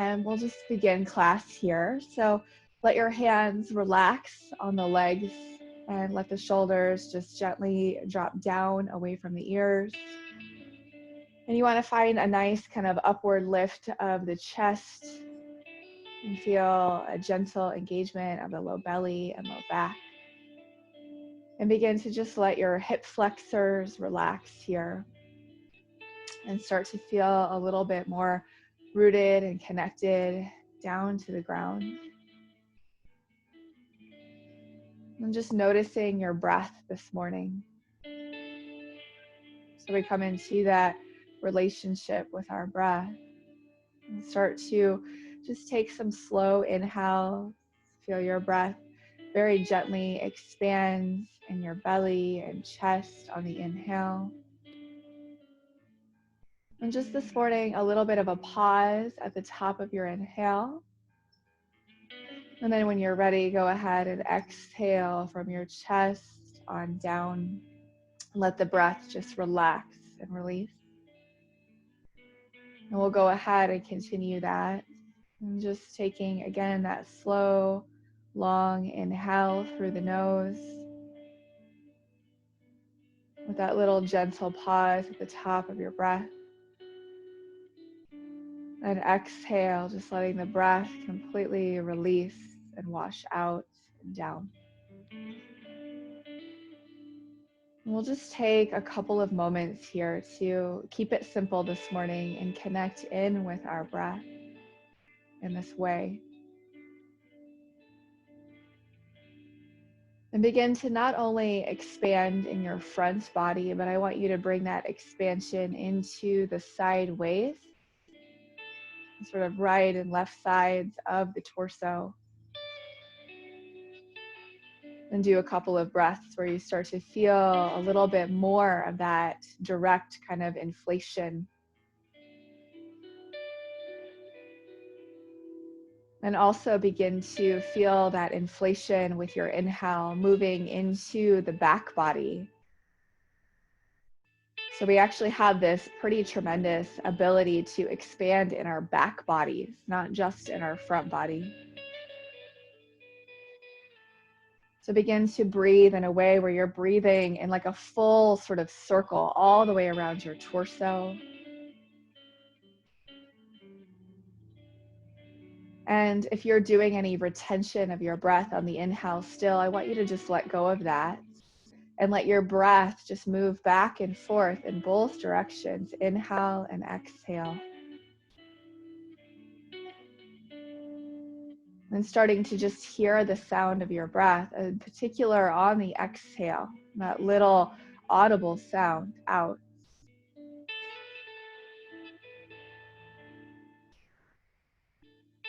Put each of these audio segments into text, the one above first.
and we'll just begin class here. So let your hands relax on the legs and let the shoulders just gently drop down away from the ears. And you want to find a nice kind of upward lift of the chest and feel a gentle engagement of the low belly and low back. And begin to just let your hip flexors relax here and start to feel a little bit more rooted and connected down to the ground. And just noticing your breath this morning. So we come into that relationship with our breath and start to just take some slow inhales. Feel your breath very gently expands in your belly and chest on the inhale. And just this morning, a little bit of a pause at the top of your inhale. And then when you're ready, go ahead and exhale from your chest on down. Let the breath just relax and release. And we'll go ahead and continue that. And just taking, again, that slow, long inhale through the nose. With that little gentle pause at the top of your breath. And exhale, just letting the breath completely release and wash out and down. And we'll just take a couple of moments here to keep it simple this morning and connect in with our breath in this way. And begin to not only expand in your front body, but I want you to bring that expansion into the side waist, sort of right and left sides of the torso. And do a couple of breaths where you start to feel a little bit more of that direct kind of inflation. And also begin to feel that inflation with your inhale moving into the back body. So we actually have this pretty tremendous ability to expand in our back bodies, not just in our front body. So begin to breathe in a way where you're breathing in like a full sort of circle all the way around your torso. And if you're doing any retention of your breath on the inhale still, I want you to just let go of that and let your breath just move back and forth in both directions, inhale and exhale. And starting to just hear the sound of your breath, in particular on the exhale, that little audible sound out.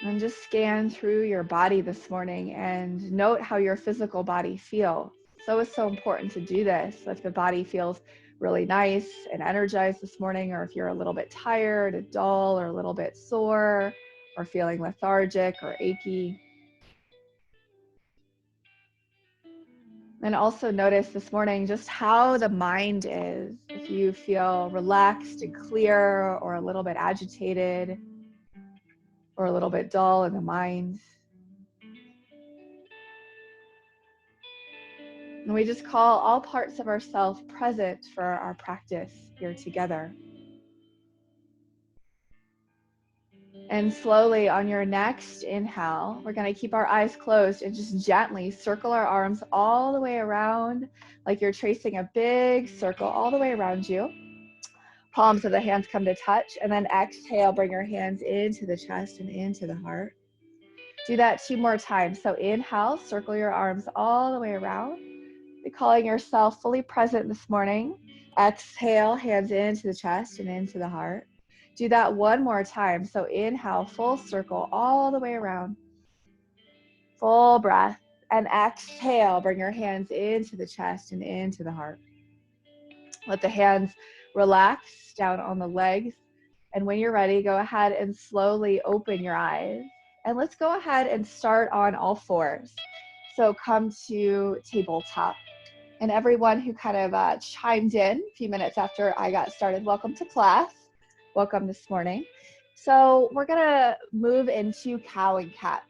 And just scan through your body this morning and note how your physical body feels. So it's so important to do this. If the body feels really nice and energized this morning, or if you're a little bit tired, dull, or a little bit sore, or feeling lethargic or achy. And also notice this morning just how the mind is. If you feel relaxed and clear, or a little bit agitated, or a little bit dull in the mind. And we just call all parts of ourselves present for our practice here together. And slowly on your next inhale, we're going to keep our eyes closed and just gently circle our arms all the way around, like you're tracing a big circle all the way around you. Palms of the hands come to touch, and then exhale, bring your hands into the chest and into the heart. Do that 2 more times. So inhale, circle your arms all the way around. Be calling yourself fully present this morning. Exhale, hands into the chest and into the heart. Do that 1 more time. So inhale, full circle all the way around. Full breath. And exhale, bring your hands into the chest and into the heart. Let the hands relax down on the legs. And when you're ready, go ahead and slowly open your eyes. And let's go ahead and start on all fours. So come to tabletop. And everyone who kind of chimed in a few minutes after I got started, welcome to class. Welcome this morning. So we're gonna move into cow and cat.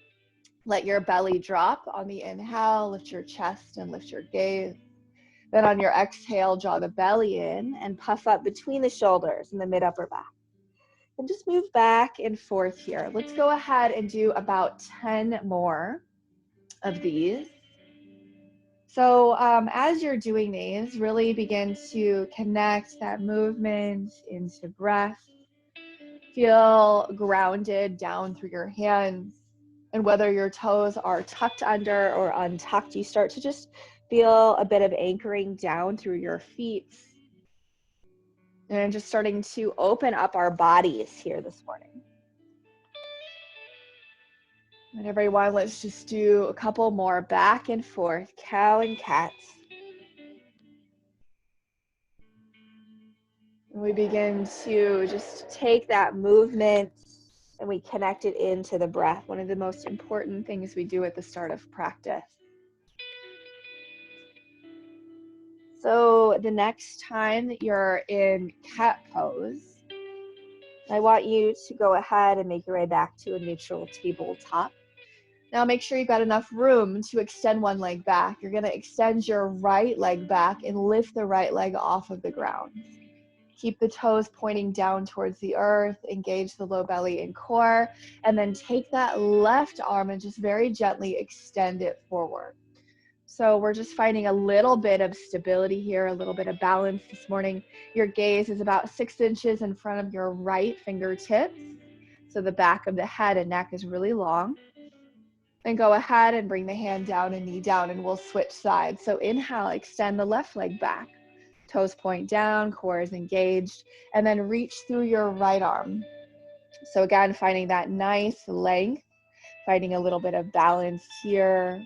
Let your belly drop on the inhale, lift your chest and lift your gaze. Then on your exhale, draw the belly in and puff up between the shoulders and the mid upper back. And just move back and forth here. Let's go ahead and do about 10 more of these. So as you're doing these, really begin to connect that movement into breath. Feel grounded down through your hands. And whether your toes are tucked under or untucked, you start to just feel a bit of anchoring down through your feet. And just starting to open up our bodies here this morning. And everyone, let's just do a couple more back and forth, cow and cat. And we begin to just take that movement and we connect it into the breath, one of the most important things we do at the start of practice. So the next time that you're in cat pose, I want you to go ahead and make your way back to a neutral tabletop. Now make sure you've got enough room to extend one leg back. You're going to extend your right leg back and lift the right leg off of the ground. Keep the toes pointing down towards the earth, engage the low belly and core, and then take that left arm and just very gently extend it forward. So we're just finding a little bit of stability here, a little bit of balance this morning. Your gaze is about 6 inches in front of your right fingertips. So the back of the head and neck is really long. Then go ahead and bring the hand down and knee down, and we'll switch sides. So inhale, extend the left leg back. Toes point down, core is engaged, and then reach through your right arm. So again, finding that nice length, finding a little bit of balance here.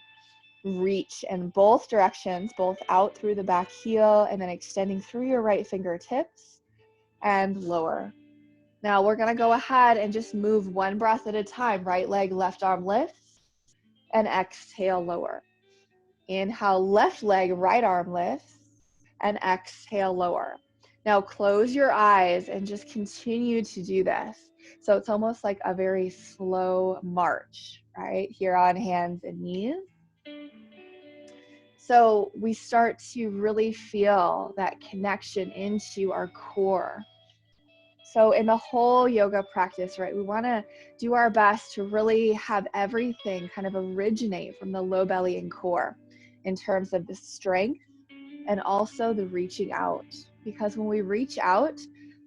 Reach in both directions, both out through the back heel and then extending through your right fingertips and lower. Now we're going to go ahead and just move one breath at a time. Right leg, left arm lifts, and exhale, lower. Inhale, left leg, right arm lifts, and exhale, lower. Now close your eyes and just continue to do this. So it's almost like a very slow march, right? Here on hands and knees. So we start to really feel that connection into our core. So in the whole yoga practice, right, we want to do our best to really have everything kind of originate from the low belly and core in terms of the strength and also the reaching out. Because when we reach out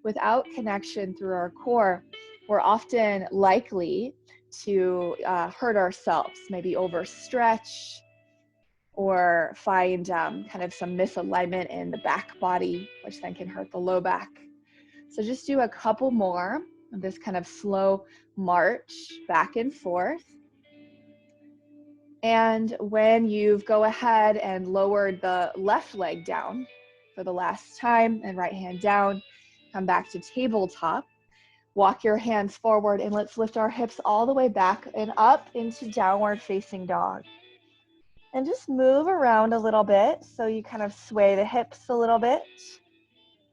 without connection through our core, we're often likely to hurt ourselves, maybe overstretch, or find kind of some misalignment in the back body, which then can hurt the low back. So just do a couple more of this kind of slow march back and forth. And when you've go ahead and lowered the left leg down for the last time and right hand down, come back to tabletop, walk your hands forward and let's lift our hips all the way back and up into downward facing dog. And just move around a little bit so you kind of sway the hips a little bit.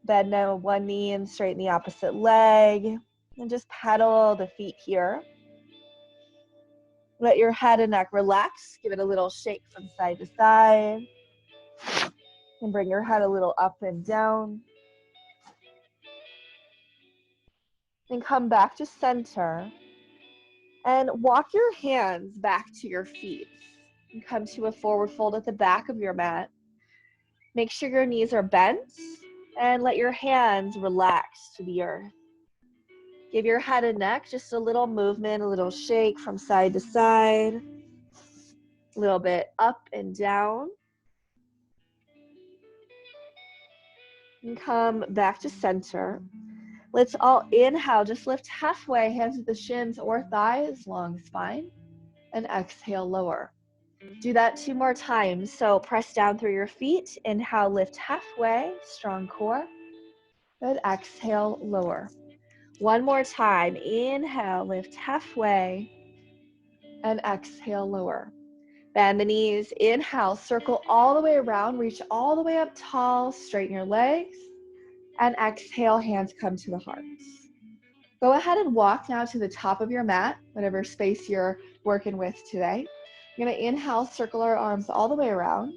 Bend down one knee and straighten the opposite leg. And just pedal the feet here. Let your head and neck relax. Give it a little shake from side to side. And bring your head a little up and down. And come back to center. And walk your hands back to your feet. And come to a forward fold at the back of your mat. Make sure your knees are bent and let your hands relax to the earth. Give your head and neck just a little movement, a little shake from side to side, a little bit up and down. And come back to center. Let's all inhale, just lift halfway, hands at the shins or thighs, long spine, and exhale, lower. Do that 2 more times. So press down through your feet, inhale, lift halfway, strong core, and exhale, lower. 1 more time, inhale, lift halfway, and exhale, lower. Bend the knees, inhale, circle all the way around, reach all the way up tall, straighten your legs, and exhale, hands come to the heart. Go ahead and walk now to the top of your mat, whatever space you're working with today. You're going to inhale, circle our arms all the way around.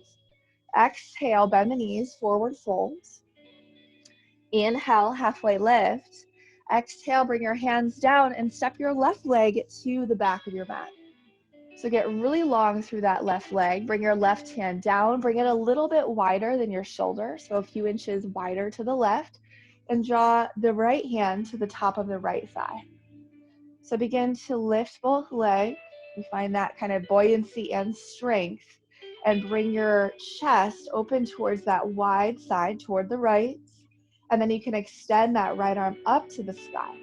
Exhale, bend the knees, forward fold. Inhale, halfway lift. Exhale, bring your hands down and step your left leg to the back of your mat. So get really long through that left leg. Bring your left hand down. Bring it a little bit wider than your shoulder, so a few inches wider to the left. And draw the right hand to the top of the right thigh. So begin to lift both legs. You find that kind of buoyancy and strength. And bring your chest open towards that wide side, toward the right. And then you can extend that right arm up to the sky.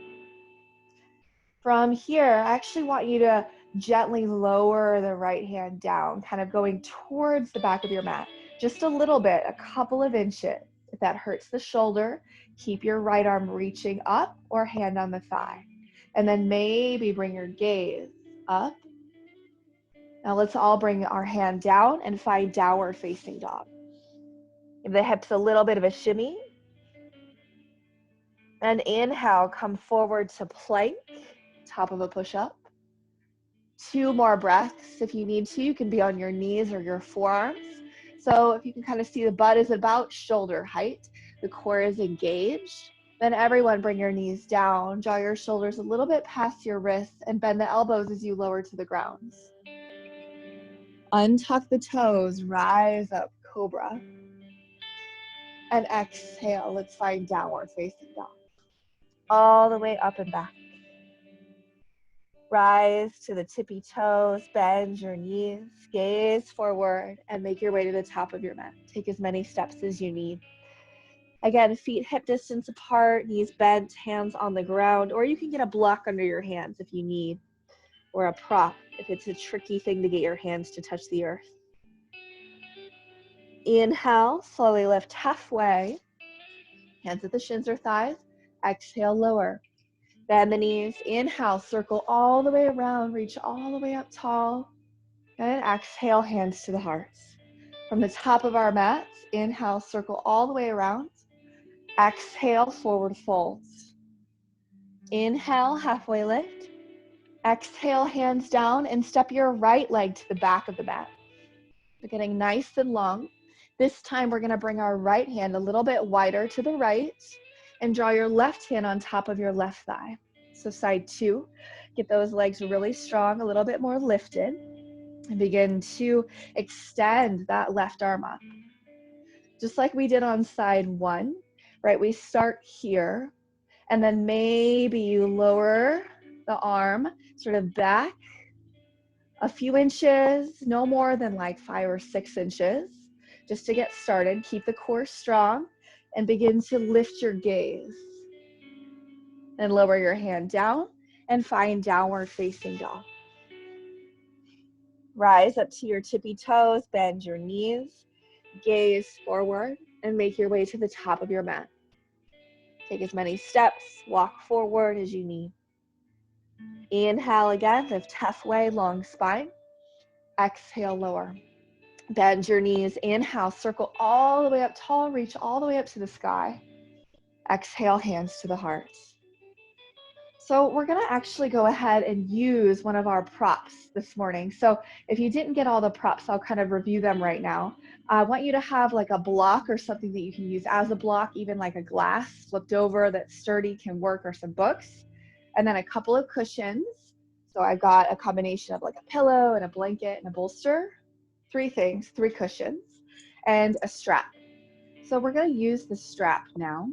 From here, I actually want you to gently lower the right hand down, kind of going towards the back of your mat. Just a little bit, a couple of inches. If that hurts the shoulder, keep your right arm reaching up or hand on the thigh. And then maybe bring your gaze up. Now let's all bring our hand down and find downward facing dog. Give the hips a little bit of a shimmy. And inhale, come forward to plank, top of a push-up. 2 more breaths. If you need to, you can be on your knees or your forearms. So if you can kind of see the butt is about shoulder height, the core is engaged, then everyone bring your knees down, draw your shoulders a little bit past your wrists, and bend the elbows as you lower to the ground. Untuck the toes, rise up, cobra. And exhale, let's find downward facing dog. All the way up and back. Rise to the tippy toes, bend your knees, gaze forward, and make your way to the top of your mat. Take as many steps as you need. Again, feet hip distance apart, knees bent, hands on the ground, or you can get a block under your hands if you need, or a prop if it's a tricky thing to get your hands to touch the earth. Inhale, slowly lift halfway, hands at the shins or thighs. Exhale, lower. Bend the knees, inhale, circle all the way around, reach all the way up tall, and exhale, hands to the hearts. From the top of our mats, inhale, circle all the way around, exhale, forward folds. Inhale, halfway lift, exhale, hands down, and step your right leg to the back of the mat. We're getting nice and long. This time, we're gonna bring our right hand a little bit wider to the right, and draw your left hand on top of your left thigh. So side 2, get those legs really strong, a little bit more lifted, and begin to extend that left arm up. Just like we did on side 1, right? We start here, and then maybe you lower the arm sort of back a few inches, no more than like 5 or 6 inches, just to get started. Keep the core strong. And begin to lift your gaze. And lower your hand down and find downward facing dog. Rise up to your tippy toes, bend your knees, gaze forward, and make your way to the top of your mat. Take as many steps, walk forward as you need. Inhale again, lift halfway, long spine. Exhale, lower. Bend your knees, inhale, circle all the way up tall, reach all the way up to the sky. Exhale, hands to the heart. So we're gonna actually go ahead and use one of our props this morning. So if you didn't get all the props, I'll kind of review them right now. I want you to have like a block or something that you can use as a block, even like a glass flipped over that's sturdy can work, or some books. And then a couple of cushions. So I've got a combination of like a pillow and a blanket and a bolster. 3 things, 3 cushions, and a strap. So we're gonna use the strap now.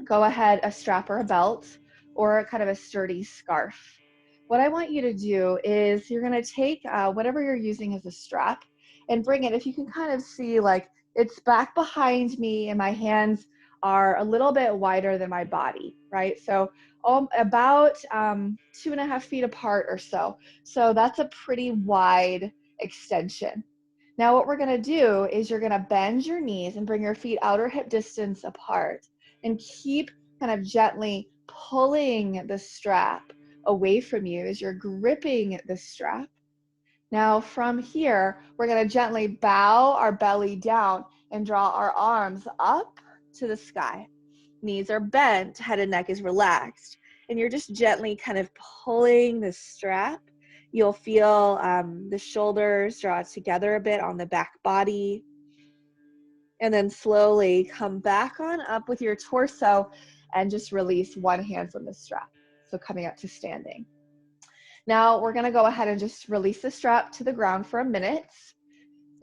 Go ahead, a strap or a belt, or kind of a sturdy scarf. What I want you to do is you're gonna take whatever you're using as a strap and bring it, if you can kind of see, like it's back behind me and my hands are a little bit wider than my body, right? So about 2.5 feet apart or so. So that's a pretty wide extension. Now what we're gonna do is you're gonna bend your knees and bring your feet outer hip distance apart and keep kind of gently pulling the strap away from you as you're gripping the strap. Now from here, we're gonna gently bow our belly down and draw our arms up to the sky. Knees are bent, head and neck is relaxed. and you're just gently kind of pulling the strap. You'll feel the shoulders draw together a bit on the back body, and then slowly come back on up with your torso and just release one hand from the strap. So coming up to standing. Now we're gonna go ahead and just release the strap to the ground for a minute,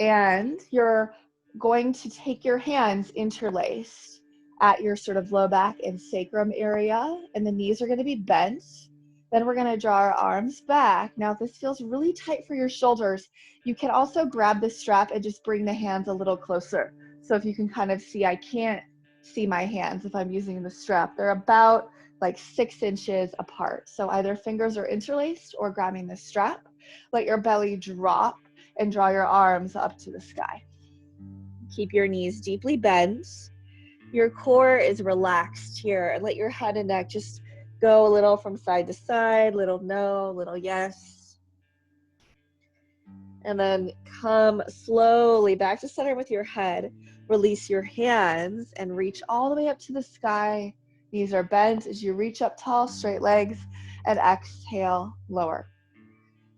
and you're going to take your hands interlaced at your sort of low back and sacrum area, and the knees are going to be bent. Then we're going to draw our arms back. Now, if this feels really tight for your shoulders, you can also grab the strap and just bring the hands a little closer. So if you can kind of see, I can't see my hands if I'm using the strap. They're about like 6 inches apart. So either fingers are interlaced or grabbing the strap. Let your belly drop and draw your arms up to the sky. Keep your knees deeply bent. Your core is relaxed here, and let your head and neck just go a little from side to side, little no, little yes. And then come slowly back to center with your head. Release your hands and reach all the way up to the sky. Knees are bent as you reach up tall, straight legs, and exhale, lower.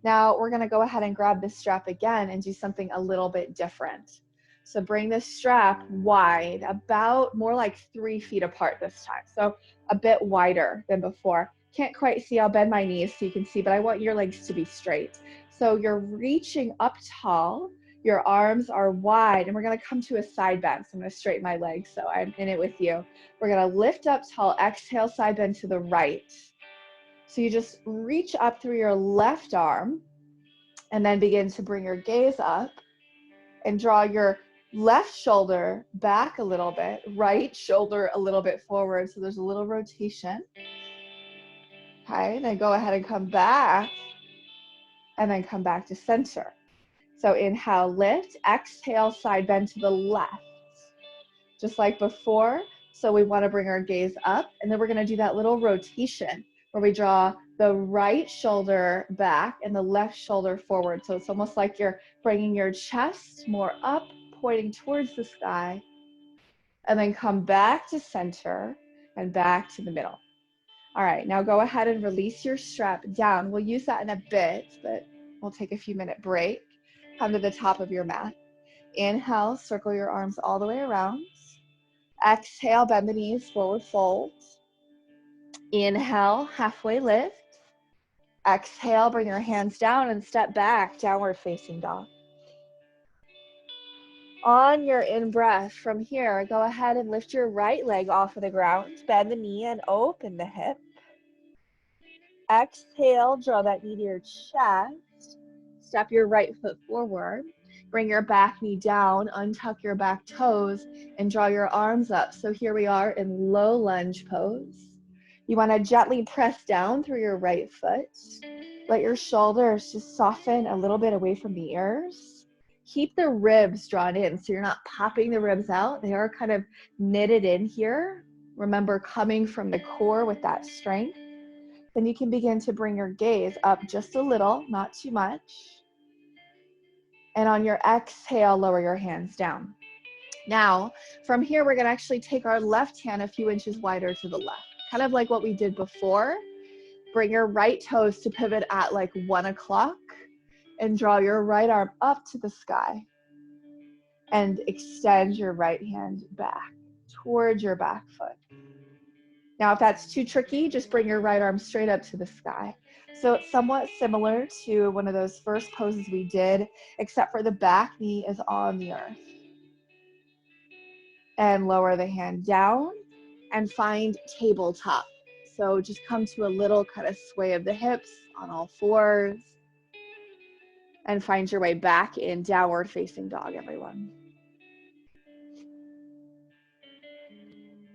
Now we're going to go ahead and grab this strap again and do something a little bit different. So bring this strap wide, about more like 3 feet apart this time. So a bit wider than before. Can't quite see, I'll bend my knees so you can see, but I want your legs to be straight. So you're reaching up tall, your arms are wide, and we're going to come to a side bend. So I'm going to straighten my legs so I'm in it with you. We're going to lift up tall, exhale, side bend to the right. So you just reach up through your left arm and then begin to bring your gaze up and draw your left shoulder back a little bit, right shoulder a little bit forward. So there's a little rotation. Okay, then go ahead and come back and then come back to center. So inhale, lift, exhale, side bend to the left. Just like before. So we want to bring our gaze up, and then we're going to do that little rotation where we draw the right shoulder back and the left shoulder forward. So it's almost like you're bringing your chest more up, pointing towards the sky, and then come back to center and back to the middle. All right, now go ahead and release your strap down. We'll use that in a bit, but we'll take a few minute break. Come to the top of your mat. Inhale, circle your arms all the way around. Exhale, bend the knees, forward fold. Inhale, halfway lift. Exhale, bring your hands down and step back, downward facing dog. On your in-breath from here, go ahead and lift your right leg off of the ground, bend the knee and open the hip. Exhale, draw that knee to your chest. Step your right foot forward. Bring your back knee down, untuck your back toes, and draw your arms up. So here we are in low lunge pose. You want to gently press down through your right foot. Let your shoulders just soften a little bit away from the ears. Keep the ribs drawn in so you're not popping the ribs out. They are kind of knitted in here. Remember, coming from the core with that strength. Then you can begin to bring your gaze up just a little, not too much. And on your exhale, lower your hands down. Now, from here, we're going to actually take our left hand a few inches wider to the left, kind of like what we did before. Bring your right toes to pivot at like 1 o'clock and draw your right arm up to the sky and extend your right hand back towards your back foot. Now, if that's too tricky, just bring your right arm straight up to the sky. So it's somewhat similar to one of those first poses we did, except for the back knee is on the earth. And lower the hand down and find tabletop. So just come to a little kind of sway of the hips on all fours and find your way back in downward facing dog, everyone.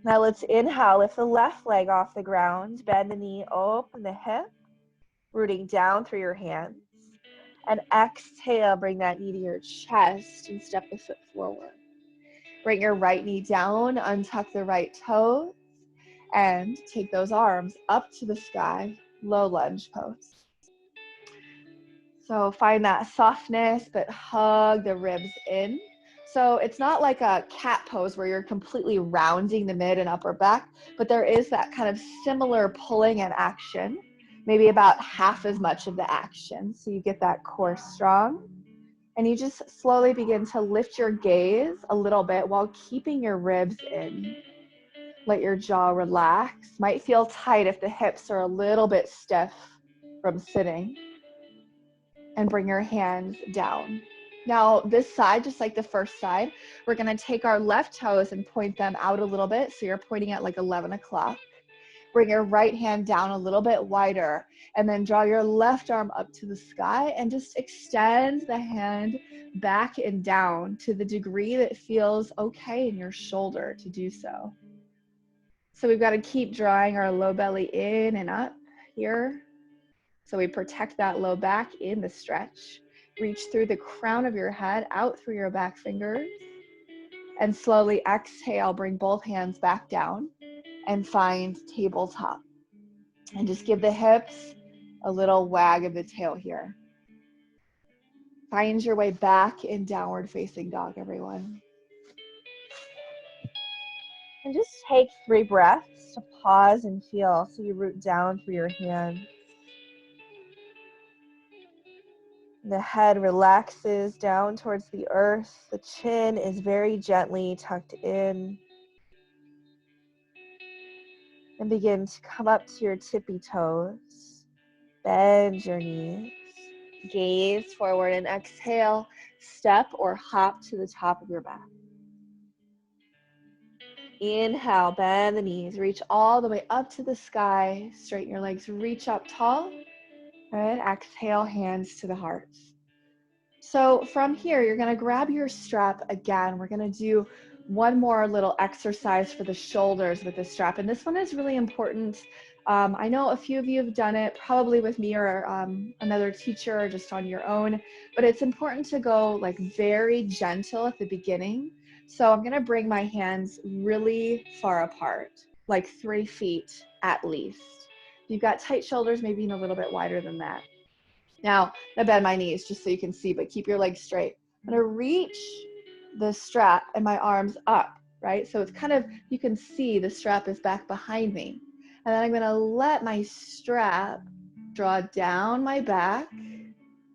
Now let's inhale, lift the left leg off the ground, bend the knee, open the hip, rooting down through your hands. And exhale, bring that knee to your chest and step the foot forward. Bring your right knee down, untuck the right toes, and take those arms up to the sky, low lunge pose. So find that softness, but hug the ribs in. So it's not like a cat pose where you're completely rounding the mid and upper back, but there is that kind of similar pulling and action, maybe about half as much of the action. So you get that core strong. And you just slowly begin to lift your gaze a little bit while keeping your ribs in. Let your jaw relax. Might feel tight if the hips are a little bit stiff from sitting. And bring your hands down. Now this side, just like the first side, we're gonna take our left toes and point them out a little bit. So you're pointing at like 11 o'clock. Bring your right hand down a little bit wider, and then draw your left arm up to the sky and just extend the hand back and down to the degree that feels okay in your shoulder to do so. So we've got to keep drawing our low belly in and up here. So we protect that low back in the stretch. Reach through the crown of your head, out through your back fingers, and slowly exhale, bring both hands back down and find tabletop. And just give the hips a little wag of the tail here. Find your way back in downward facing dog, everyone. And just take 3 breaths to pause and feel. So you root down through your hands. The head relaxes down towards the earth. The chin is very gently tucked in. And begin to come up to your tippy toes. Bend your knees. Gaze forward and exhale. Step or hop to the top of your back. Inhale, bend the knees. Reach all the way up to the sky. Straighten your legs, reach up tall. And exhale, hands to the heart. So from here, you're going to grab your strap again. We're going to do one more little exercise for the shoulders with the strap. And this one is really important. I know a few of you have done it, probably with me or another teacher or just on your own. But it's important to go like very gentle at the beginning. So I'm going to bring my hands really far apart, like 3 feet at least. If you've got tight shoulders, maybe even a little bit wider than that. Now, I bend my knees just so you can see, but keep your legs straight. I'm gonna reach the strap and my arms up, right? So it's kind of, you can see the strap is back behind me. And then I'm gonna let my strap draw down my back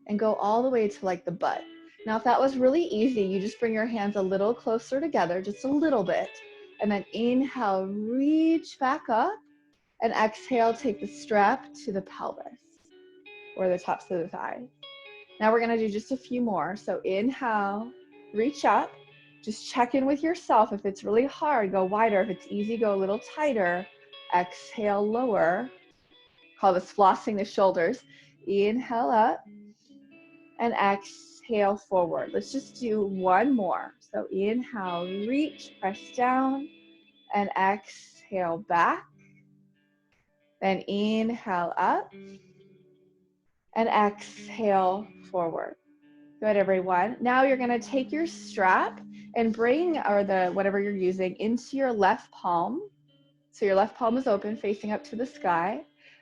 and go all the way to like the butt. Now, if that was really easy, you just bring your hands a little closer together, just a little bit. And then inhale, reach back up, and exhale, take the strap to the pelvis or the tops of the thighs. Now we're gonna do just a few more. So inhale, reach up, just check in with yourself. If it's really hard, go wider. If it's easy, go a little tighter. Exhale, lower. Call this flossing the shoulders. Inhale up and exhale forward. Let's just do one more. So inhale, reach, press down, and exhale back. Then inhale up and exhale forward. Good, everyone. Now you're going to take your strap and bring, or the whatever you're using, into your left palm. So your left palm is open, facing up to the sky.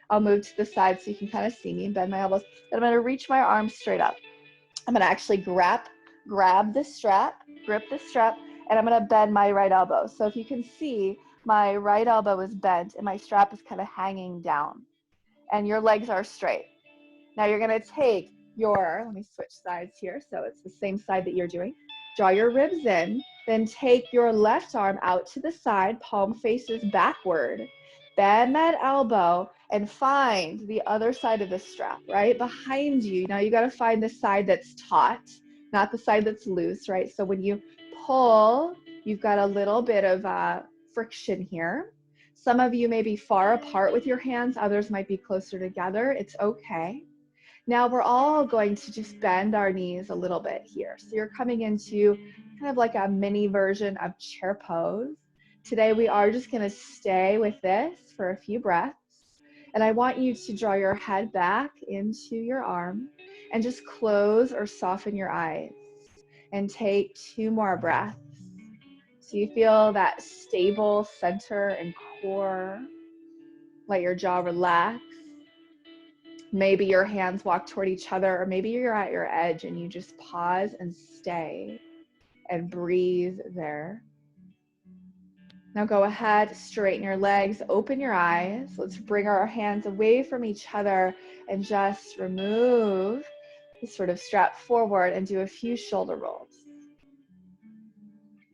I'll move to the side so you can kind of see me and bend my elbows. Then I'm going to reach my arms straight up. I'm going to actually grab the strap, grip the strap, and I'm going to bend my right elbow. So if you can see, my right elbow is bent and my strap is kind of hanging down. And your legs are straight. Now you're going to take your, let me switch sides here so it's the same side that you're doing. Draw your ribs in, then take your left arm out to the side, palm faces backward. Bend that elbow and find the other side of the strap, right behind you. Now you got to find the side that's taut, not the side that's loose, right? So when you pull, you've got a little bit of friction here. Some of you may be far apart with your hands, others might be closer together. It's okay. Now we're all going to just bend our knees a little bit here. So you're coming into kind of like a mini version of chair pose. Today we are just going to stay with this for a few breaths. And I want you to draw your head back into your arm and just close or soften your eyes and take 2 more breaths. So you feel that stable center and core. Let your jaw relax. Maybe your hands walk toward each other, or maybe you're at your edge and you just pause and stay and breathe there. Now go ahead, straighten your legs, open your eyes. Let's bring our hands away from each other and just remove the sort of strap forward and do a few shoulder rolls.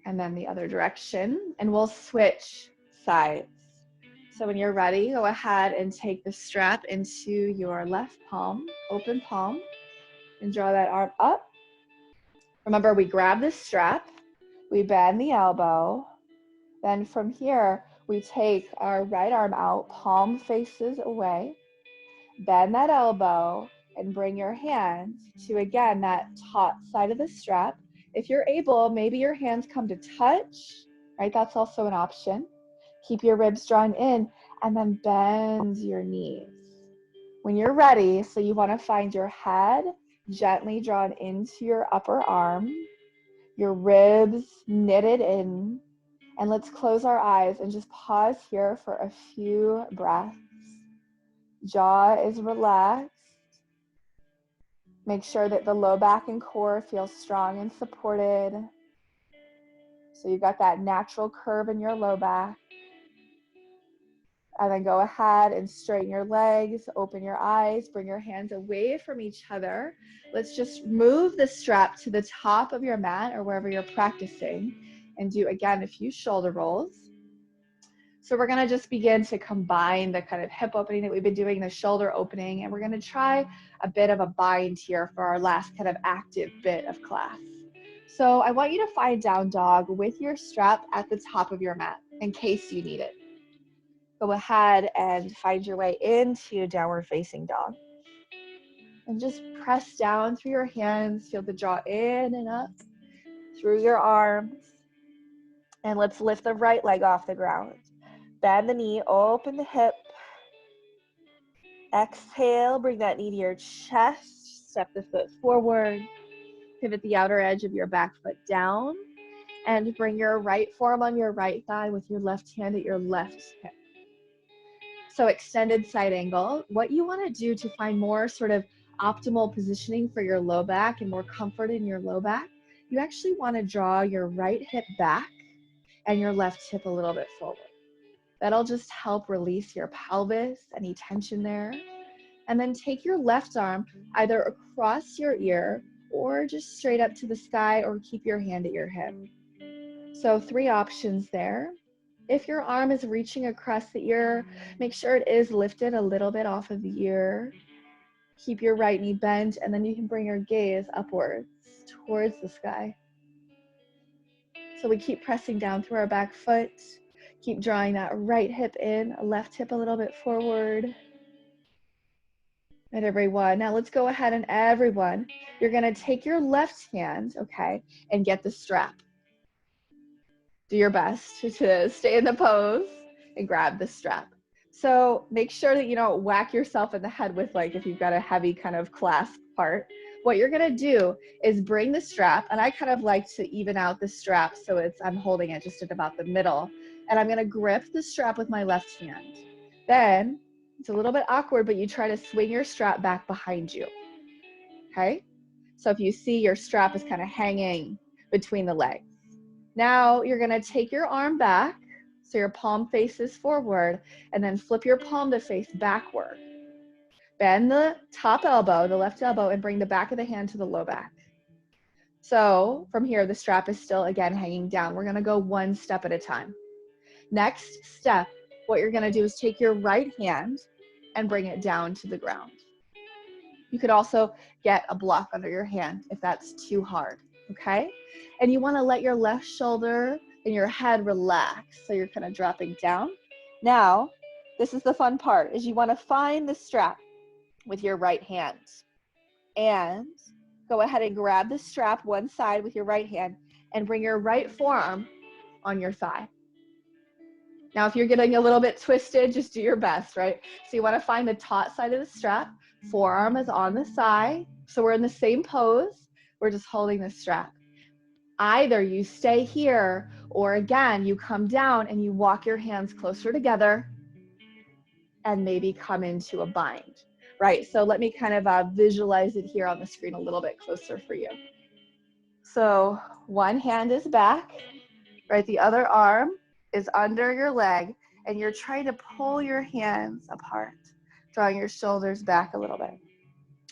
And then the other direction, and we'll switch sides. So when you're ready, go ahead and take the strap into your left palm, open palm, and draw that arm up. Remember, we grab the strap, we bend the elbow. Then from here, we take our right arm out, palm faces away, bend that elbow, and bring your hands to, again, that taut side of the strap. If you're able, maybe your hands come to touch, right? That's also an option. Keep your ribs drawn in, and then bend your knees. When you're ready, so you want to find your head gently drawn into your upper arm, your ribs knitted in, and let's close our eyes and just pause here for a few breaths. Jaw is relaxed. Make sure that the low back and core feel strong and supported. So you've got that natural curve in your low back. And then go ahead and straighten your legs, open your eyes, bring your hands away from each other. Let's just move the strap to the top of your mat or wherever you're practicing and do, again, a few shoulder rolls. So we're gonna just begin to combine the kind of hip opening that we've been doing, the shoulder opening, and we're gonna try a bit of a bind here for our last kind of active bit of class. So I want you to find down dog with your strap at the top of your mat in case you need it. Go ahead and find your way into downward facing dog. And just press down through your hands, feel the jaw in and up through your arms. And let's lift the right leg off the ground. Bend the knee, open the hip. Exhale, bring that knee to your chest. Step the foot forward. Pivot the outer edge of your back foot down. And bring your right forearm on your right thigh with your left hand at your left hip. So extended side angle. What you want to do to find more sort of optimal positioning for your low back and more comfort in your low back, you actually want to draw your right hip back and your left hip a little bit forward. That'll just help release your pelvis, any tension there. And then take your left arm either across your ear or just straight up to the sky, or keep your hand at your hip. So 3 options there. If your arm is reaching across the ear, make sure it is lifted a little bit off of the ear. Keep your right knee bent, and then you can bring your gaze upwards towards the sky. So we keep pressing down through our back foot. Keep drawing that right hip in, left hip a little bit forward. And everyone, now let's go ahead and everyone, you're gonna take your left hand, okay, and get the strap. Do your best to stay in the pose and grab the strap. So make sure that you don't whack yourself in the head with, like, if you've got a heavy kind of clasp part. What you're gonna do is bring the strap, and I kind of like to even out the strap so I'm holding it just at about the middle, and I'm gonna grip the strap with my left hand. Then, it's a little bit awkward, but you try to swing your strap back behind you, okay? So if you see your strap is kind of hanging between the legs. Now you're gonna take your arm back, so your palm faces forward, and then flip your palm to face backward. Bend the top elbow, the left elbow, and bring the back of the hand to the low back. So from here, the strap is still, again, hanging down. We're gonna go one step at a time. Next step, what you're gonna do is take your right hand and bring it down to the ground. You could also get a block under your hand if that's too hard, okay? And you wanna let your left shoulder and your head relax, so you're kind of dropping down. Now, this is the fun part, is you wanna find the strap with your right hand. And go ahead and grab the strap one side with your right hand and bring your right forearm on your thigh. Now, if you're getting a little bit twisted, just do your best, right? So you wanna find the taut side of the strap, forearm is on the thigh, so we're in the same pose, we're just holding the strap. Either you stay here, or again, you come down and you walk your hands closer together and maybe come into a bind, right? So let me kind of visualize it here on the screen a little bit closer for you. So one hand is back, right? The other arm is under your leg, and you're trying to pull your hands apart, drawing your shoulders back a little bit.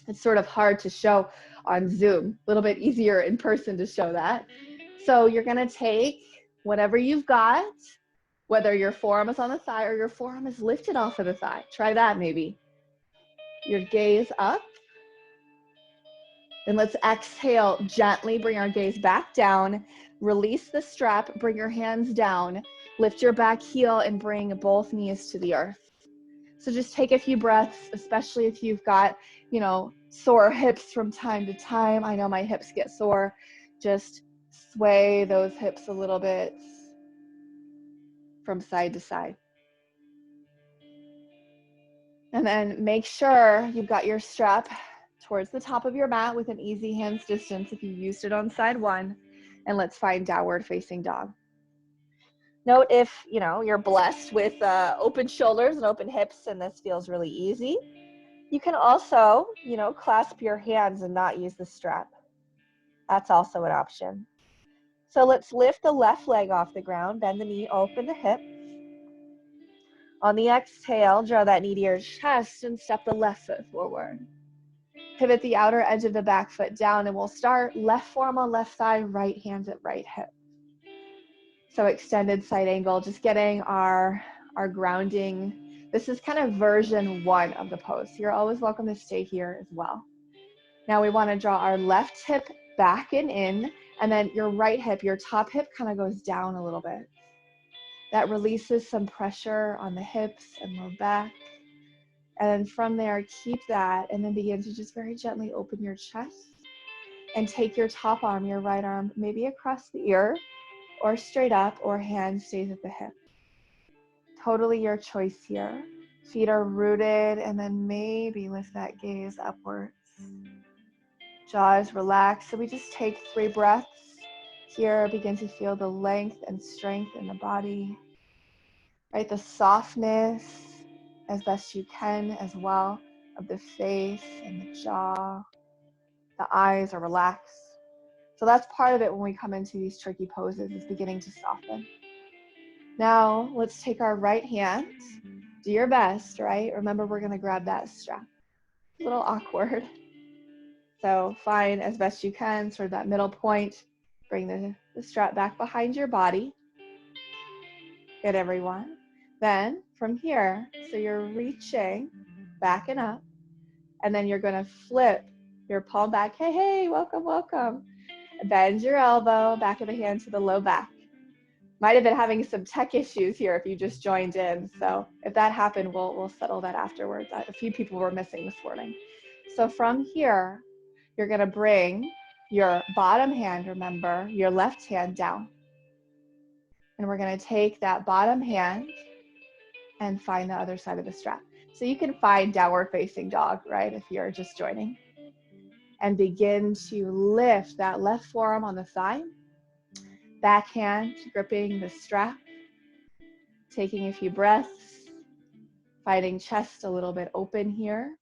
It's sort of hard to show on Zoom, a little bit easier in person to show that. So you're gonna take whatever you've got, whether your forearm is on the thigh or your forearm is lifted off of the thigh. Try that maybe. Your gaze up. Then let's exhale, gently bring our gaze back down, release the strap, bring your hands down, lift your back heel and bring both knees to the earth. So just take a few breaths, especially if you've got, sore hips from time to time. I know my hips get sore. Just sway those hips a little bit from side to side. And then make sure you've got your strap towards the top of your mat with an easy hands distance if you used it on side one. And let's find downward facing dog. Note if, you're blessed with open shoulders and open hips and this feels really easy. You can also, clasp your hands and not use the strap. That's also an option. So let's lift the left leg off the ground, bend the knee, open the hip. On the exhale, draw that knee to your chest and step the left foot forward. Pivot the outer edge of the back foot down and we'll start left forearm on left thigh, right hand at right hip. So extended side angle, just getting our grounding. This is kind of version 1 of the pose. You're always welcome to stay here as well. Now we want to draw our left hip back and in, and then your right hip, your top hip kind of goes down a little bit. That releases some pressure on the hips and low back. And then from there, keep that and then begin to just very gently open your chest and take your top arm, your right arm, maybe across the ear or straight up, or hand stays at the hip. Totally your choice here. Feet are rooted, and then maybe lift that gaze upwards. Jaw is relaxed. So we just take 3 breaths here. Begin to feel the length and strength in the body, right? The softness as best you can as well of the face and the jaw. The eyes are relaxed. So that's part of it when we come into these tricky poses, is beginning to soften. Now let's take our right hand. Do your best, right? Remember, we're gonna grab that strap. A little awkward. So find as best you can sort of that middle point. Bring the strap back behind your body. Good, everyone. Then from here, so you're reaching back and up, and then you're gonna flip your palm back. Hey, hey, welcome, welcome. Bend your elbow, back of the hand to the low back. Might have been having some tech issues here if you just joined in. So if that happened, we'll settle that afterwards. A few people were missing this morning. So from here, you're gonna bring your bottom hand, remember, your left hand down. And we're gonna take that bottom hand and find the other side of the strap. So you can find downward facing dog, right, if you're just joining. And begin to lift that left forearm on the thigh, back hand gripping the strap, taking a few breaths, finding chest a little bit open here.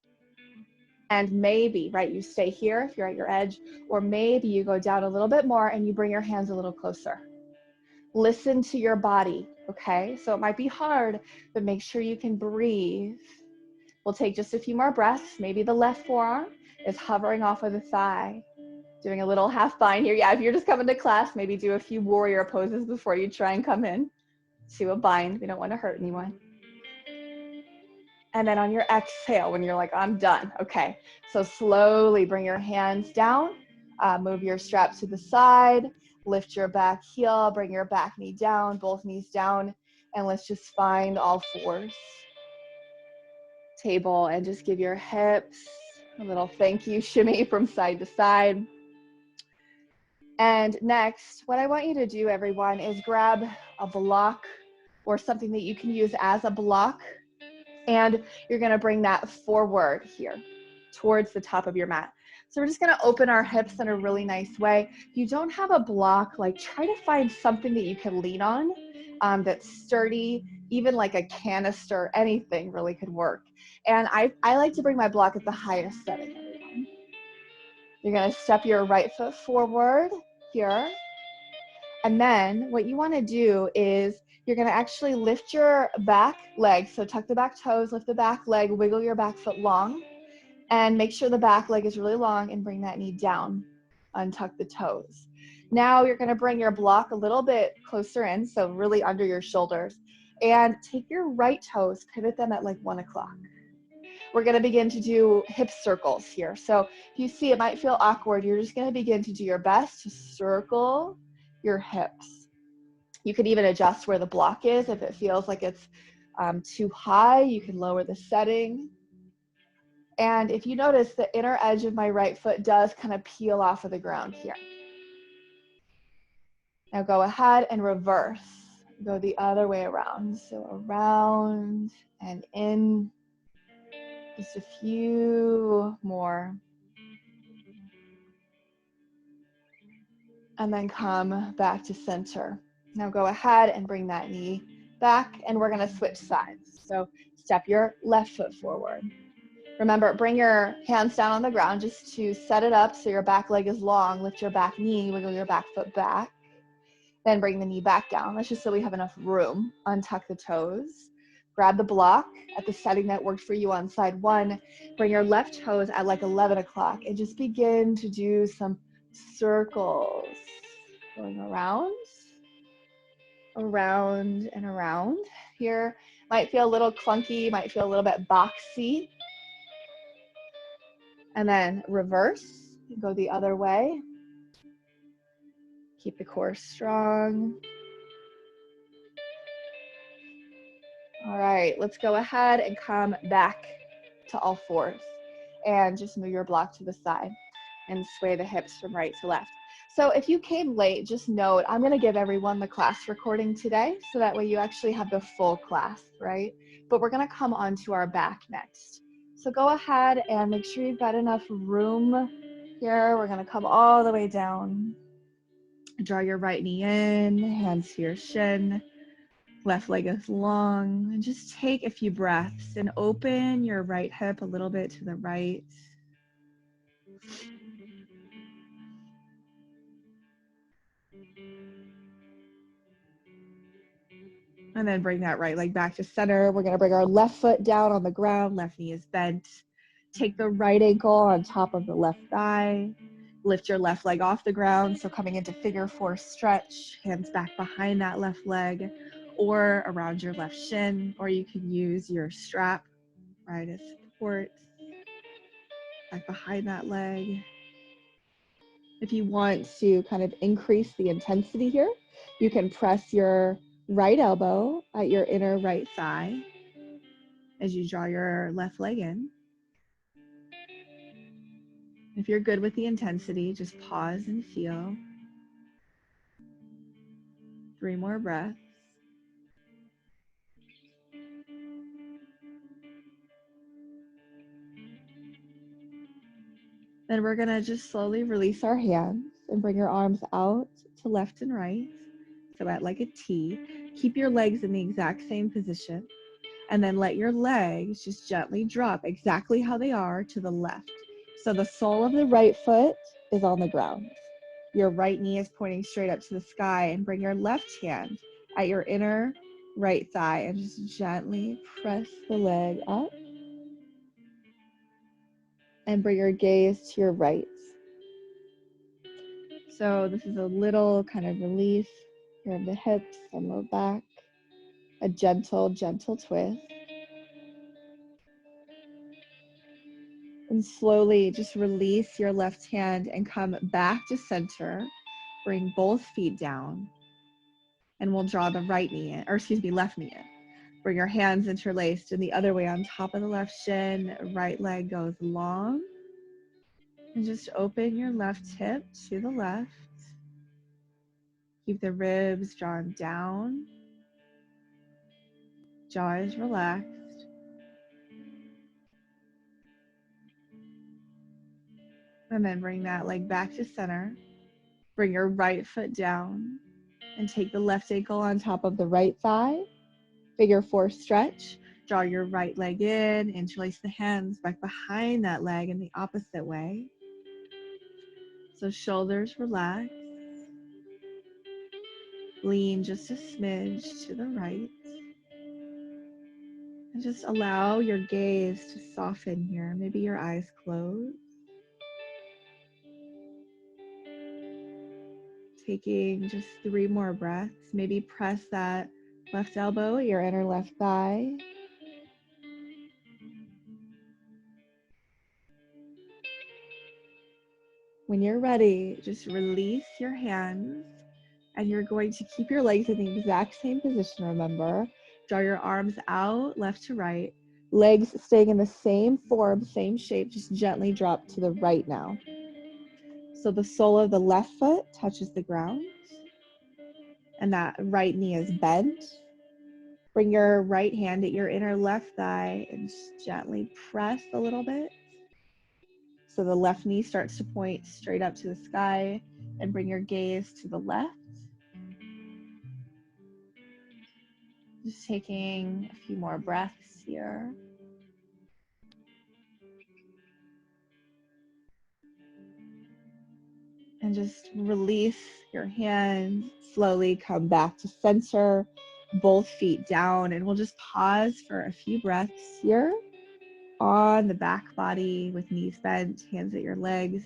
And maybe, right, you stay here if you're at your edge, or maybe you go down a little bit more and you bring your hands a little closer. Listen to your body, okay? So it might be hard, but make sure you can breathe. We'll take just a few more breaths. Maybe the left forearm is hovering off of the thigh. Doing a little half bind here. Yeah, if you're just coming to class, maybe do a few warrior poses before you try and come in to a bind. We don't want to hurt anyone. And then on your exhale, when you're like, I'm done. Okay, so slowly bring your hands down, move your strap to the side, lift your back heel, bring your back knee down, both knees down, and let's just find all fours. Table, and just give your hips a little thank you shimmy from side to side. And next, what I want you to do, everyone, is grab a block or something that you can use as a block, and you're gonna bring that forward here towards the top of your mat. So we're just gonna open our hips in a really nice way. If you don't have a block, like try to find something that you can lean on that's sturdy, even like a canister, anything really could work. And I like to bring my block at the highest setting, everyone. You're gonna step your right foot forward, here. And then what you want to do is you're going to actually lift your back leg. So tuck the back toes, lift the back leg, wiggle your back foot long, and make sure the back leg is really long and bring that knee down. Untuck the toes. Now you're going to bring your block a little bit closer in, so really under your shoulders, and take your right toes, pivot them at like 1 o'clock. We're going to begin to do hip circles here. So if you see it might feel awkward, you're just going to begin to do your best to circle your hips. You could even adjust where the block is. If it feels like it's too high, you can lower the setting. And if you notice, the inner edge of my right foot does kind of peel off of the ground here. Now go ahead and reverse. Go the other way around. So around and in. Just a few more. And then come back to center. Now go ahead and bring that knee back, and we're going to switch sides. So step your left foot forward. Remember, bring your hands down on the ground just to set it up so your back leg is long. Lift your back knee, wiggle your back foot back. Then bring the knee back down. That's just so we have enough room. Untuck the toes. Grab the block at the setting that worked for you on side 1. Bring your left toes at like 11 o'clock and just begin to do some circles. Going around, around, and around. Here might feel a little clunky, might feel a little bit boxy. And then reverse, go the other way. Keep the core strong. All right, let's go ahead and come back to all fours and just move your block to the side and sway the hips from right to left. So if you came late, just note, I'm gonna give everyone the class recording today, so that way you actually have the full class, right? But we're gonna come onto our back next. So go ahead and make sure you've got enough room here. We're gonna come all the way down. Draw your right knee in, hands to your shin. Left leg is long, and just take a few breaths and open your right hip a little bit to the right. And then bring that right leg back to center. We're going to bring our left foot down on the ground. Left knee is bent. Take the right ankle on top of the left thigh. Lift your left leg off the ground. So coming into figure 4 stretch, hands back behind that left leg or around your left shin, or you can use your strap, right, as support. Back behind that leg. If you want to kind of increase the intensity here, you can press your right elbow at your inner right thigh as you draw your left leg in. If you're good with the intensity, just pause and feel. 3 more breaths. Then we're gonna just slowly release our hands and bring your arms out to left and right. So at like a T. Keep your legs in the exact same position. And then let your legs just gently drop exactly how they are to the left. So the sole of the right foot is on the ground. Your right knee is pointing straight up to the sky, and bring your left hand at your inner right thigh and just gently press the leg up. And bring your gaze to your right. So this is a little kind of release here of the hips and low back. A gentle, gentle twist. And slowly just release your left hand and come back to center. Bring both feet down. And we'll draw the right knee in, or excuse me, left knee in. Bring your hands interlaced and the other way on top of the left shin. Right leg goes long. And just open your left hip to the left. Keep the ribs drawn down. Jaw is relaxed. And then bring that leg back to center. Bring your right foot down and take the left ankle on top of the right thigh. Figure 4 stretch. Draw your right leg in, interlace the hands back behind that leg in the opposite way. So shoulders relax. Lean just a smidge to the right. And just allow your gaze to soften here. Maybe your eyes closed. Taking just 3 more breaths. Maybe press that left elbow at your inner left thigh. When you're ready, just release your hands, and you're going to keep your legs in the exact same position, remember. Draw your arms out, left to right. Legs staying in the same form, same shape, just gently drop to the right now. So the sole of the left foot touches the ground, and that right knee is bent. Bring your right hand at your inner left thigh and just gently press a little bit. So the left knee starts to point straight up to the sky, and bring your gaze to the left. Just taking a few more breaths here. And just release your hands, slowly come back to center, both feet down, and we'll just pause for a few breaths here on the back body with knees bent, hands at your legs.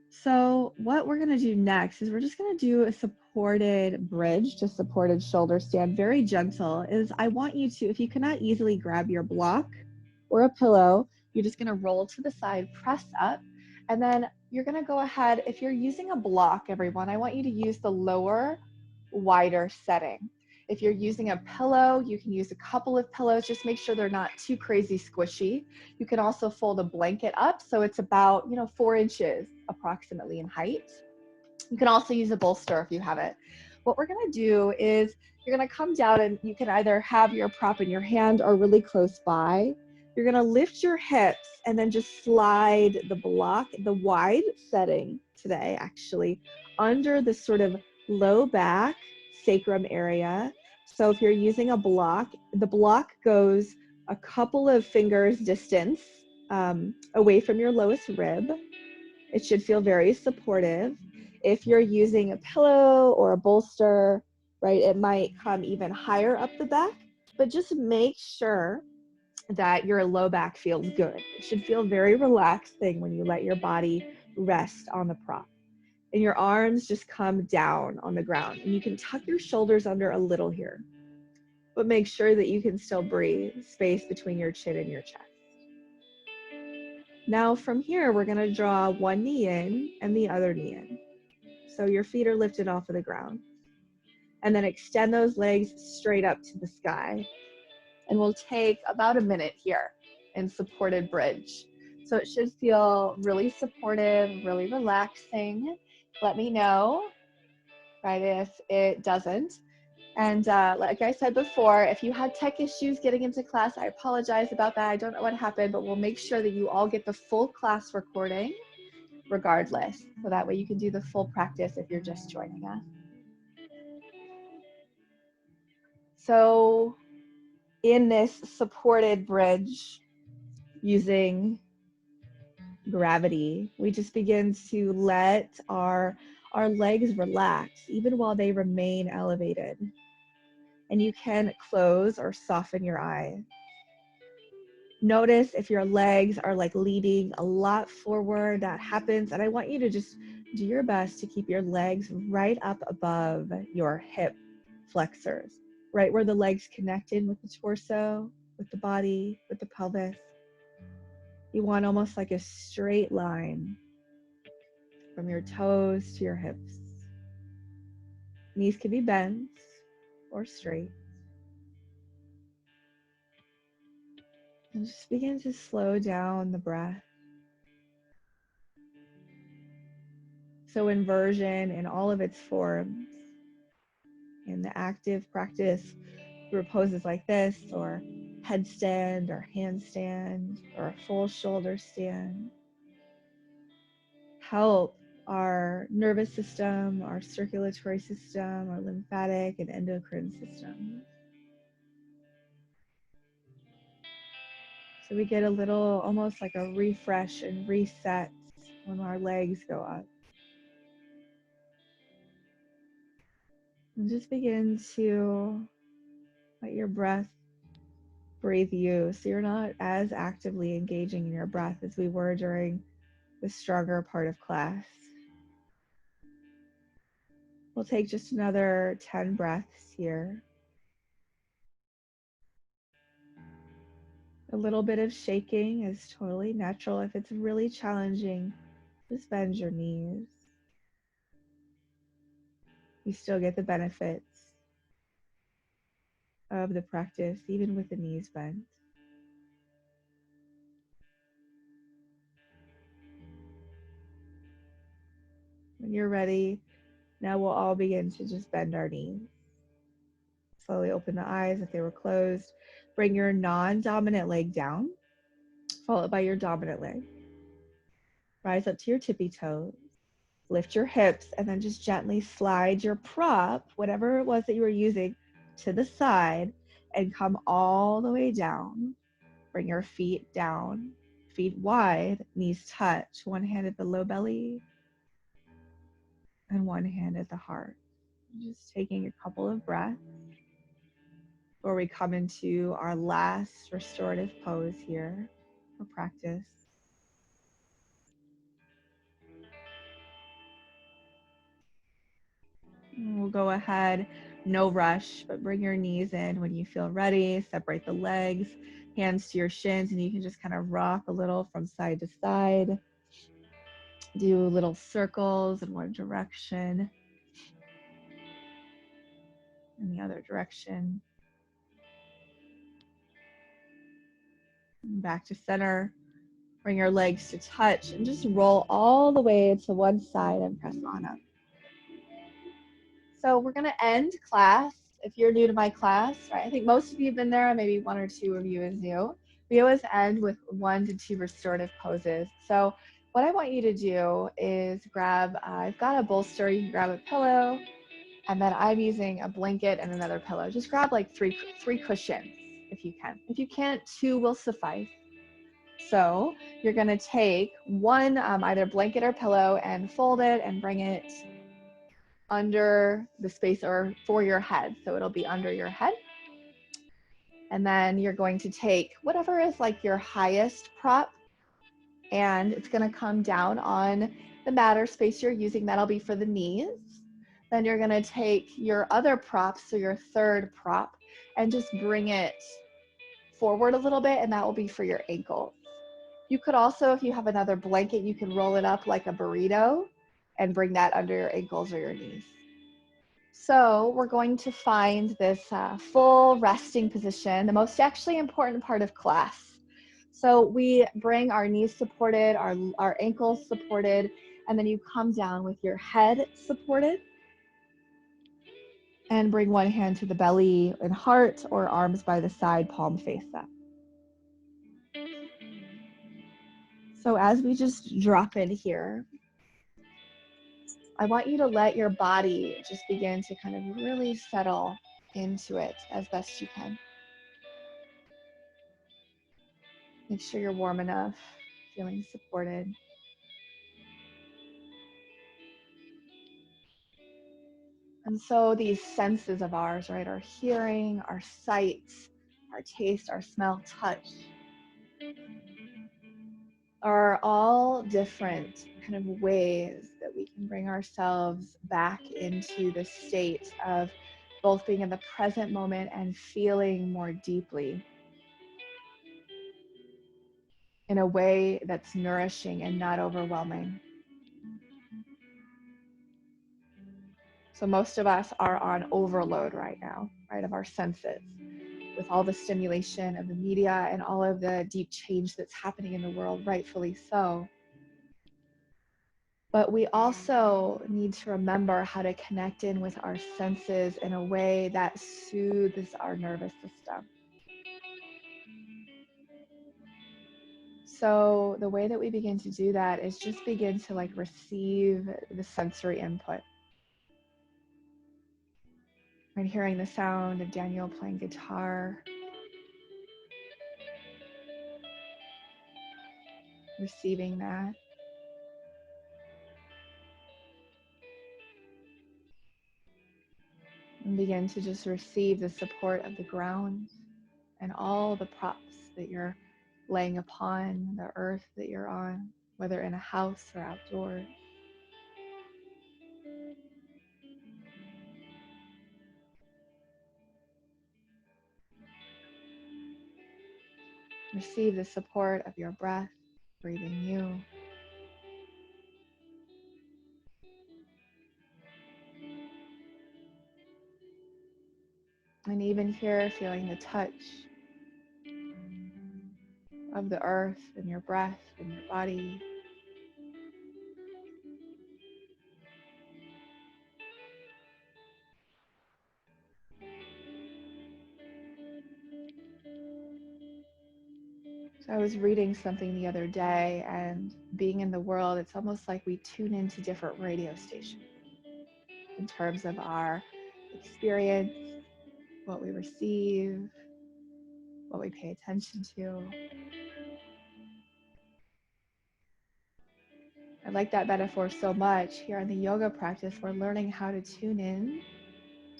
So what we're going to do next is we're just going to do a supported bridge to supported shoulder stand, very gentle. Is I want you to, if you cannot easily grab your block or a pillow, you're just going to roll to the side, press up, and then you're going to go ahead. If you're using a block, everyone, I want you to use the lower, wider setting. If you're using a pillow, you can use a couple of pillows. Just make sure they're not too crazy squishy. You can also fold a blanket up so it's about 4 inches approximately in height. You can also use a bolster if you have it. What we're going to do is you're going to come down, and you can either have your prop in your hand or really close by. You're going to lift your hips and then just slide the block, the wide setting today actually, under the sort of low back sacrum area. So if you're using a block, the block goes a couple of fingers distance away from your lowest rib. It should feel very supportive. If you're using a pillow or a bolster, right, it might come even higher up the back, but just make sure that your low back feels good. It should feel very relaxing when you let your body rest on the prop. And your arms just come down on the ground. And you can tuck your shoulders under a little here, but make sure that you can still breathe, space between your chin and your chest. Now from here, we're going to draw one knee in and the other knee in. So your feet are lifted off of the ground. And then extend those legs straight up to the sky. And we'll take about a minute here in supported bridge. So it should feel really supportive, really relaxing. Let me know, right, if it doesn't. And like I said before, if you had tech issues getting into class, I apologize about that. I don't know what happened, but we'll make sure that you all get the full class recording regardless. So that way you can do the full practice if you're just joining us. So in this supported bridge, using gravity, we just begin to let our legs relax, even while they remain elevated. And you can close or soften your eyes. Notice if your legs are like leaning a lot forward, that happens. And I want you to just do your best to keep your legs right up above your hip flexors, right where the legs connect in with the torso, with the body, with the pelvis. You want almost like a straight line from your toes to your hips. Knees can be bent or straight. And just begin to slow down the breath. So inversion in all of its forms, in the active practice through poses like this, or headstand or handstand or a full shoulder stand, help our nervous system, our circulatory system, our lymphatic and endocrine system. So we get a little, almost like a refresh and reset when our legs go up. And just begin to let your breath breathe you, so you're not as actively engaging in your breath as we were during the stronger part of class. We'll take just another 10 breaths here. A little bit of shaking is totally natural. If it's really challenging, just bend your knees. You still get the benefits of the practice, even with the knees bent. When you're ready, now we'll all begin to just bend our knees. Slowly open the eyes if they were closed. Bring your non-dominant leg down, followed by your dominant leg. Rise up to your tippy toes. Lift your hips and then just gently slide your prop, whatever it was that you were using, to the side and come all the way down. Bring your feet down, feet wide, knees touch, one hand at the low belly and one hand at the heart. Just taking a couple of breaths before we come into our last restorative pose here for practice. And we'll go ahead, no rush, but bring your knees in when you feel ready. Separate the legs, hands to your shins, and you can just kind of rock a little from side to side. Do little circles in one direction, in the other direction. Back to center. Bring your legs to touch and just roll all the way to one side and press on up. So we're going to end class. If you're new to my class, right, I think most of you have been there, maybe one or two of you is new. We always end with 1 to 2 restorative poses. So what I want you to do is grab, I've got a bolster, you can grab a pillow, and then I'm using a blanket and another pillow. Just grab like three cushions if you can. If you can't, 2 will suffice. So you're going to take one either blanket or pillow and fold it and bring it under the space or for your head. So it'll be under your head. And then you're going to take whatever is like your highest prop, and it's going to come down on the mat or space you're using. That'll be for the knees. Then you're going to take your other prop, so your third prop, and just bring it forward a little bit, and that will be for your ankles. You could also, if you have another blanket, you can roll it up like a burrito and bring that under your ankles or your knees. So we're going to find this full resting position, the most actually important part of class. So we bring our knees supported, our ankles supported, and then you come down with your head supported and bring one hand to the belly and heart, or arms by the side, palm face up. So as we just drop in here, I want you to let your body just begin to kind of really settle into it as best you can. Make sure you're warm enough, feeling supported. And so these senses of ours, right, our hearing, our sight, our taste, our smell, touch, are all different kind of ways that we can bring ourselves back into the state of both being in the present moment and feeling more deeply in a way that's nourishing and not overwhelming. So most of us are on overload right now, right, of our senses, with all the stimulation of the media and all of the deep change that's happening in the world, rightfully so. But we also need to remember how to connect in with our senses in a way that soothes our nervous system. So the way that we begin to do that is just begin to like receive the sensory input. Right, hearing the sound of Daniel playing guitar, receiving that. And begin to just receive the support of the ground and all the props that you're laying upon, the earth that you're on, whether in a house or outdoors. Receive the support of your breath, breathing you. And even here, feeling the touch of the earth and your breath and your body. So I was reading something the other day, and being in the world, it's almost like we tune into different radio stations in terms of our experience, what we receive, what we pay attention to. I like that metaphor so much. Here in the yoga practice, we're learning how to tune in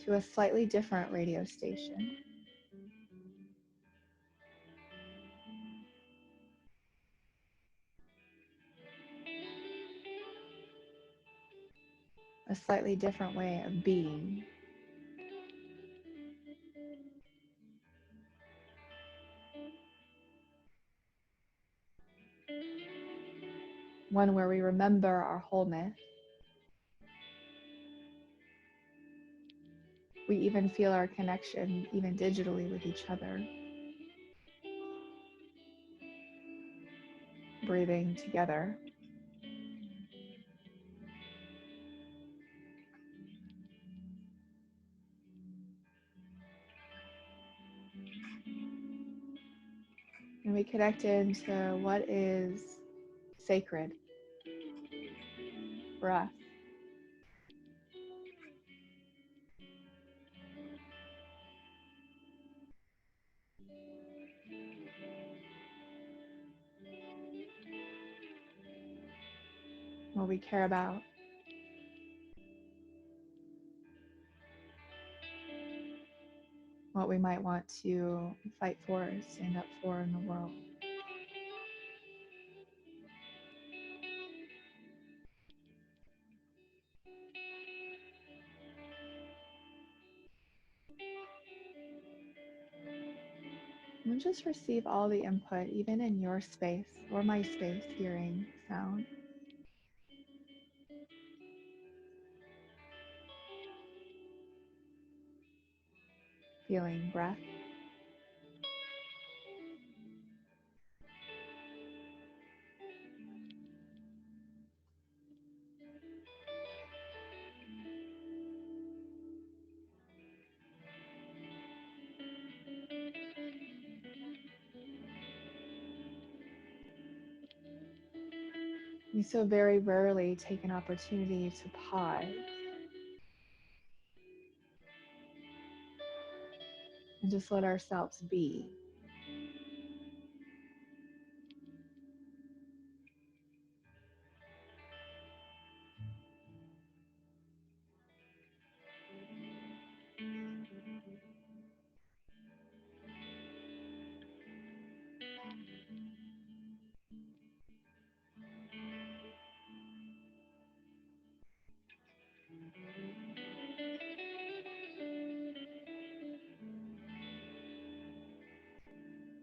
to a slightly different radio station. A slightly different way of being. One where we remember our wholeness. We even feel our connection, even digitally, with each other. Breathing together. And we connect into what is sacred for us. What we care about. What we might want to fight for, stand up for in the world. And just receive all the input, even in your space or my space, hearing sound. Feeling breath. We so very rarely take an opportunity to pause and just let ourselves be.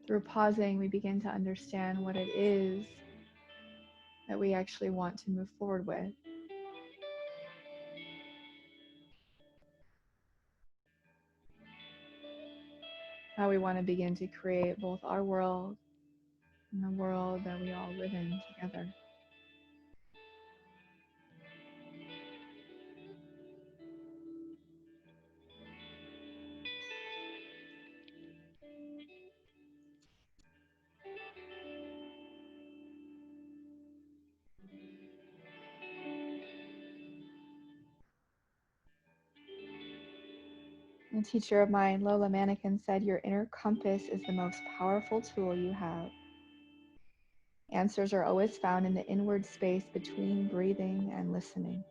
Through pausing, we begin to understand what it is that we actually want to move forward with. How we want to begin to create both our world and the world that we all live in together. A teacher of mine, Lola Manikin, said, "Your inner compass is the most powerful tool you have. Answers are always found in the inward space between breathing and listening."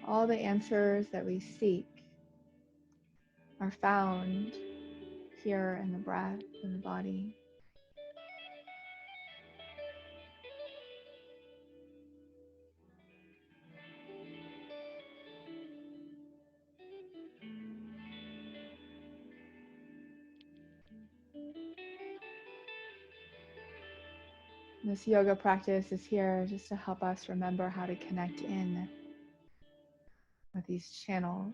All the answers that we seek are found here in the breath, in the body. This yoga practice is here just to help us remember how to connect in with these channels.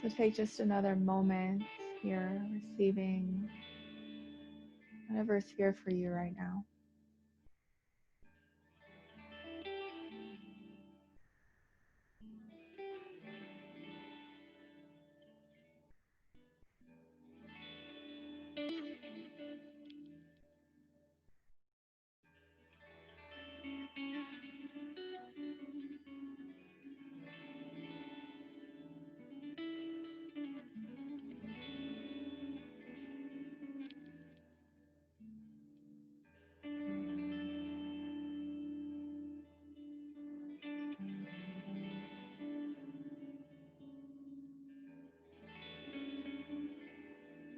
So take just another moment here, receiving whatever is here for you right now.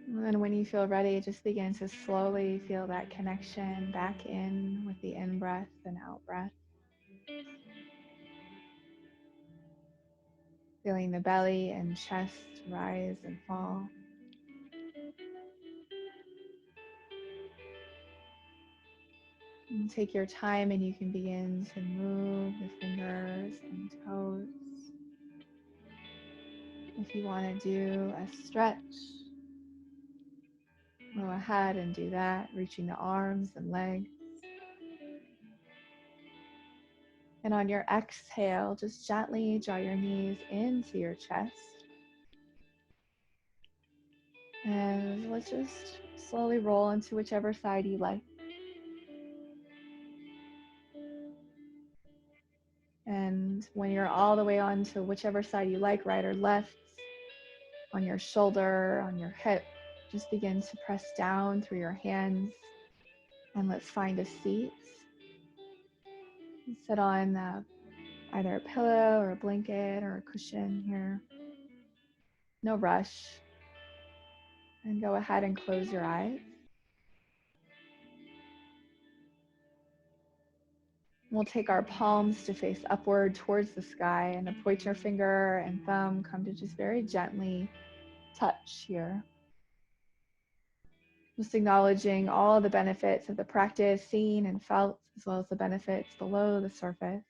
And then when you feel ready, just begin to slowly feel that connection back in with the in-breath and out-breath. Feeling the belly and chest rise and fall. And take your time and you can begin to move the fingers and toes. If you want to do a stretch, go ahead and do that, reaching the arms and legs. And on your exhale, just gently draw your knees into your chest. And let's just slowly roll into whichever side you like. And when you're all the way on to whichever side you like, right or left, on your shoulder, on your hip, just begin to press down through your hands. And let's find a seat. Sit on either a pillow or a blanket or a cushion here. No rush. And go ahead and close your eyes. We'll take our palms to face upward towards the sky, and the pointer finger and thumb come to just very gently touch here. Just acknowledging all the benefits of the practice, seen and felt, as well as the benefits below the surface.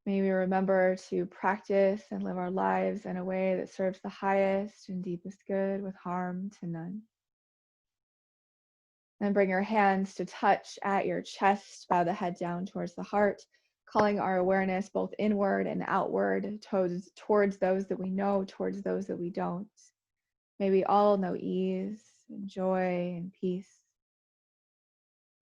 May we remember to practice and live our lives in a way that serves the highest and deepest good with harm to none. Then bring your hands to touch at your chest, bow the head down towards the heart, calling our awareness both inward and outward towards those that we know, towards those that we don't. May we all know ease and joy and peace.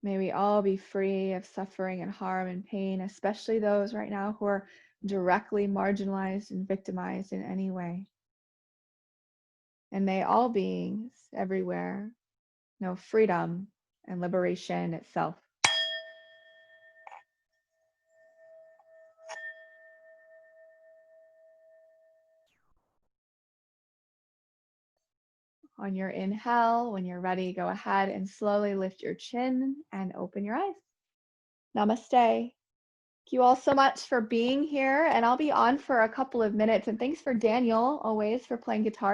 May we all be free of suffering and harm and pain, especially those right now who are directly marginalized and victimized in any way. And may all beings everywhere know freedom and liberation itself. On your inhale, when you're ready, go ahead and slowly lift your chin and open your eyes. Namaste. Thank you all so much for being here, and I'll be on for a couple of minutes. And thanks for Daniel, always, for playing guitar.